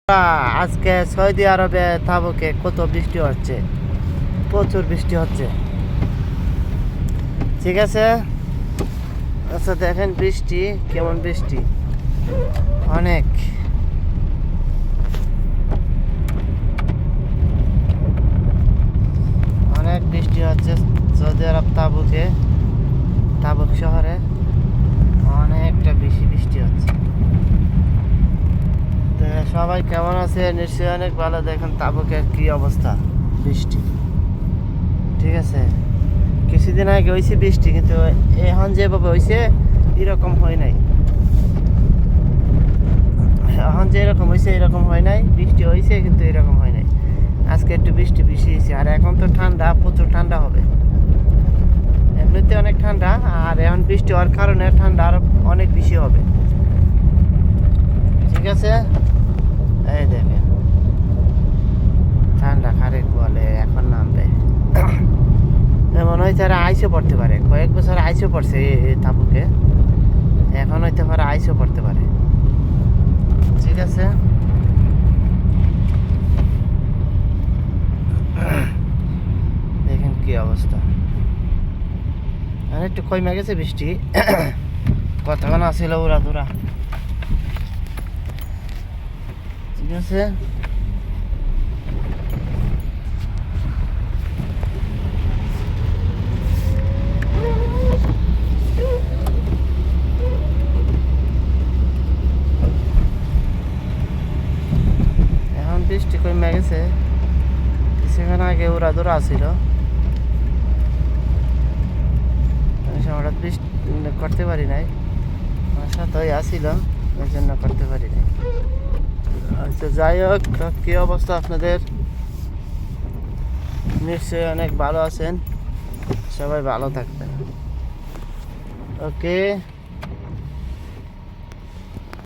আজকে সৌদি আরবে তাবুকে কত বৃষ্টি হচ্ছে, প্রচুর বৃষ্টি হচ্ছে। ঠিক আছে, আচ্ছা দেখেন বৃষ্টি কেমন, বৃষ্টি অনেক। অনেক বৃষ্টি হচ্ছে সৌদি আরব তাবুক শহরে অনেকটা বেশি বৃষ্টি হচ্ছে। তো সবাই কেমন আছে? নিশ্চয়ই অনেক ভালো। দেখেন তাবুকের কি অবস্থা, বৃষ্টি। ঠিক আছে, কিছুদিন আগে হয়েছে বৃষ্টি, কিন্তু এখন যেভাবে হয়েছে এরকম হয় নাই। এখন যেরকম হয়েছে এরকম হয় নাই, বৃষ্টি হয়েছে কিন্তু এরকম হয় নাই। আজকে একটু বৃষ্টি বেশি হয়েছে, আর এখন তো ঠান্ডা, প্রচুর ঠান্ডা হবে। এমনিতে অনেক ঠান্ডা, আর এখন বৃষ্টি হওয়ার কারণে ঠান্ডা আরো অনেক বেশি হবে। ঠিক আছে, এই দেখেন ঠান্ডা খারেক বলে এখন নামবে। মনে হচ্ছে আর আইসও পড়তে পারে, কয়েক বছর আইসও পড়ছে এই তাবুকে, এখন হইতে পারে আইসও পড়তে পারে। ঠিক আছে, দেখেন কি অবস্থা। একটু কমে গেছে বৃষ্টি, কতক্ষণ আসছিল ওরা তোরা। ঠিক আছে, এখন বৃষ্টি কমে গেছে, সেখানে আগে ওরা দৌড়া আসছিল। হঠাৎ বৃষ্টি করতে পারি নাই, আমার সাথে আসছিল, ওই জন্য করতে পারি নাই। আচ্ছা যাই হোক, কি অবস্থা আপনাদের? নিশ্চয়ই অনেক ভালো আছেন, সবাই ভালো থাকবেন। ওকে।